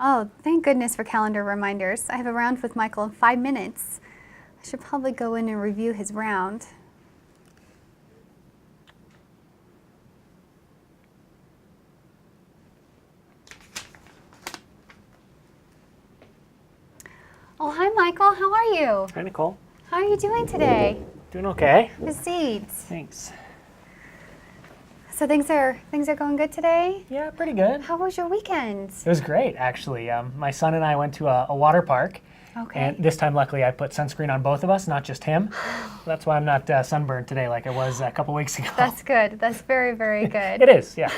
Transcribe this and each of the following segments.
Oh, thank goodness for calendar reminders. I have a round with Michael in 5 minutes. I should probably go in and review his round. Oh, hi, Michael. How are you? Hi, Nicole. How are you doing today? Doing okay. Have a seat. Thanks. So things are going good today? Yeah, pretty good. How was your weekend? It was great, actually. My son and I went to a water park. Okay. And this time, luckily, I put sunscreen on both of us, not just him. That's why I'm not sunburned today like I was a couple weeks ago. That's good. That's very, very good. It is, yeah.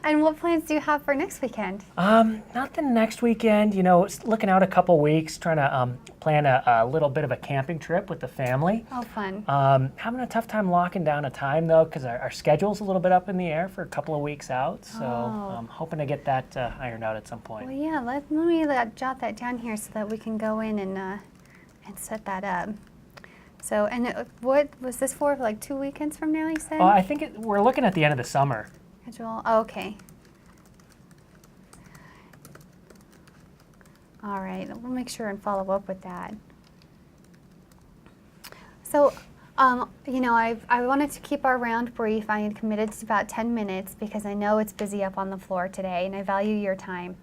And what plans do you have for next weekend? Nothing next weekend. You know, looking out a couple weeks, trying to plan a little bit of a camping trip with the family. Oh, fun. Having a tough time locking down a time, though, because our schedule's a little bit up in the air for a couple of weeks out. So I'm hoping to get that ironed out at some point. Well, yeah, let me jot that down here so that we can go in and set that up. So, and what was this for? Like 2 weekends from now, you said? I think we're looking at the end of the summer. Schedule. Oh, okay. All right. We'll make sure and follow up with that. So, you know, I wanted to keep our round brief. I had committed to about 10 minutes because I know it's busy up on the floor today, and I value your time.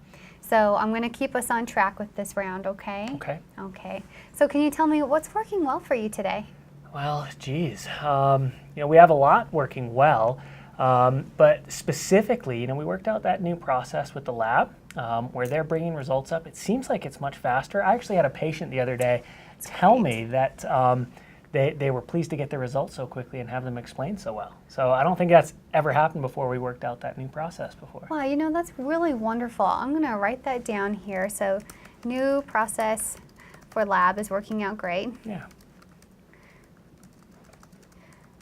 So I'm going to keep us on track with this round, okay? Okay. Okay. So can you tell me what's working well for you today? Well, geez. You know, we have a lot working well, but specifically, you know, we worked out that new process with the lab where they're bringing results up. It seems like it's much faster. I actually had a patient the other day tell me that they were pleased to get the results so quickly and have them explained so well. So I don't think that's ever happened before we worked out that new process before. Wow, you know, that's really wonderful. I'm going to write that down here. So new process for lab is working out great. Yeah.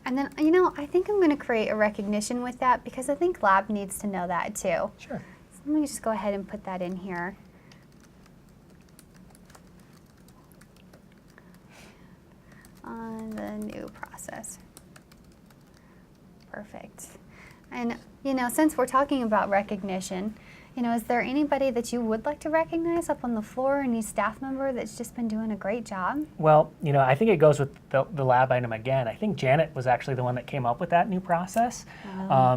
And then, you know, I think I'm going to create a recognition with that because I think lab needs to know that too. Sure. So let me just go ahead and put that in here. On the new process. Perfect. And, you know, since we're talking about recognition, you know, is there anybody that you would like to recognize up on the floor, any staff member that's just been doing a great job? Well, you know, I think it goes with the lab item again. I think Janet was actually the one that came up with that new process.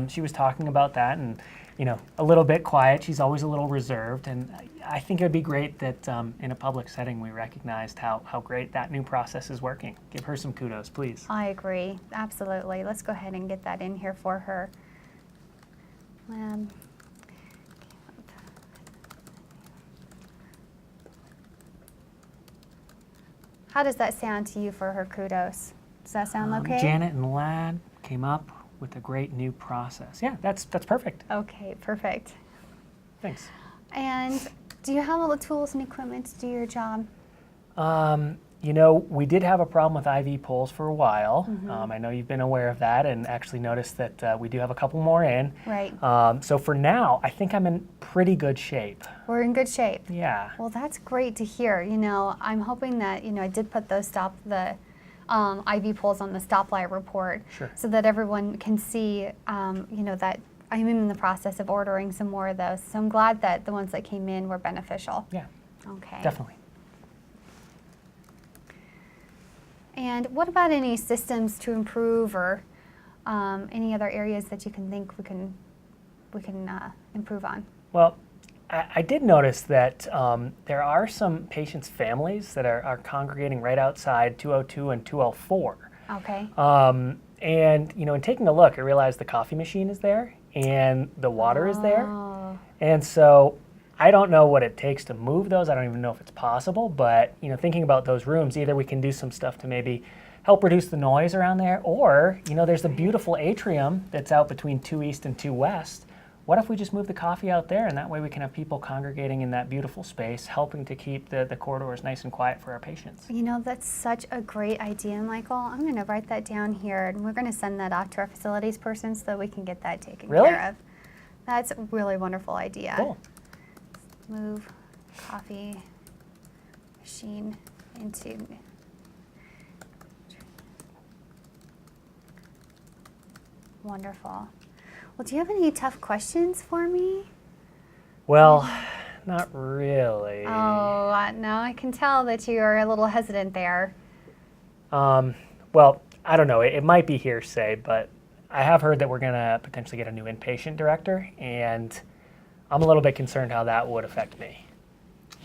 She was talking about that and, you know, a little bit quiet. She's always a little reserved. And I think it would be great that in a public setting we recognized how great that new process is working. Give her some kudos, please. I agree. Absolutely. Let's go ahead and get that in here for her. How does that sound to you for her kudos? Does that sound okay? Janet and the lab came up with a great new process. Yeah, that's perfect. Okay, perfect. Thanks. And do you have all the tools and equipment to do your job? You know, we did have a problem with IV poles for a while. I know you've been aware of that and actually noticed that we do have a couple more in. Right. So for now, I think I'm in pretty good shape. We're in good shape. Yeah. Well, that's great to hear. You know, I'm hoping that, you know, I did put those the IV poles on the stoplight report. Sure. So that everyone can see, you know, that I'm in the process of ordering some more of those. So I'm glad that the ones that came in were beneficial. Yeah. Okay. Definitely. And what about any systems to improve or any other areas that you can think we can improve on? Well, I did notice that there are some patients' families that are congregating right outside 202 and 204. Okay. And, you know, in taking a look, I realized the coffee machine is there and the water is there. And so I don't know what it takes to move those. I don't even know if it's possible, but, you know, thinking about those rooms, either we can do some stuff to maybe help reduce the noise around there, or, you know, there's the beautiful atrium that's out between 2 East and 2 West. What if we just move the coffee out there, and that way we can have people congregating in that beautiful space, helping to keep the corridors nice and quiet for our patients? You know, that's such a great idea, Michael. I'm going to write that down here, and we're going to send that off to our facilities person so that we can get that taken care of. That's a really wonderful idea. Cool. Move coffee machine into... Wonderful. Well, do you have any tough questions for me? Well, not really. Oh, now I can tell that you're a little hesitant there. Well, I don't know. It might be hearsay, but I have heard that we're going to potentially get a new inpatient director, and I'm a little bit concerned how that would affect me.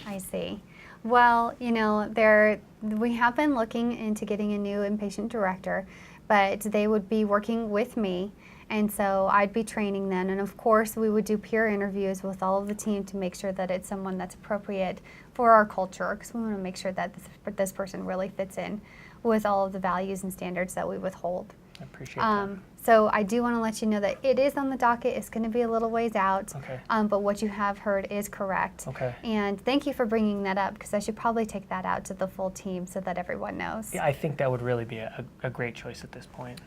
I see. Well, we have been looking into getting a new inpatient director, but they would be working with me, and so I'd be training them. And of course, we would do peer interviews with all of the team to make sure that it's someone that's appropriate for our culture, because we want to make sure that this person really fits in with all of the values and standards that we withhold. I appreciate that. So I do want to let you know that it is on the docket. It's going to be a little ways out, Okay. But what you have heard is correct. Okay. And thank you for bringing that up, because I should probably take that out to the full team so that everyone knows. Yeah, I think that would really be a great choice at this point.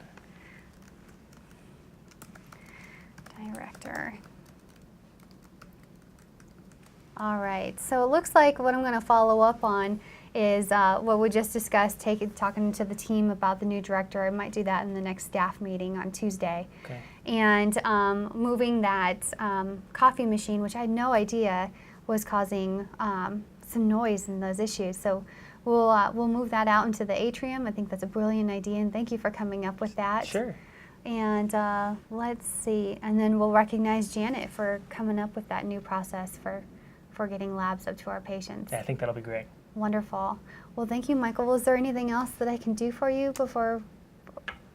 Director. All right, so it looks like what I'm going to follow up on is what we just discussed, talking to the team about the new director. I might do that in the next staff meeting on Tuesday. Okay. And moving that coffee machine, which I had no idea was causing some noise and those issues. So we'll move that out into the atrium. I think that's a brilliant idea, and thank you for coming up with that. Sure. And let's see, and then we'll recognize Janet for coming up with that new process for getting labs up to our patients. Yeah, I think that'll be great. Wonderful. Well, thank you, Michael. Was there anything else that I can do for you before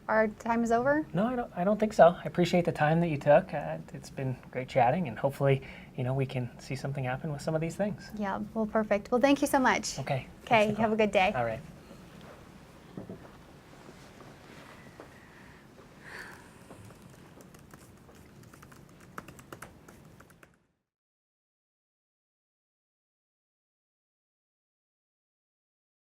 our time is over? No, I don't think so. I appreciate the time that you took. It's been great chatting, and hopefully, we can see something happen with some of these things. Yeah, well, perfect. Well, thank you so much. Okay. Okay, have a good day. All right.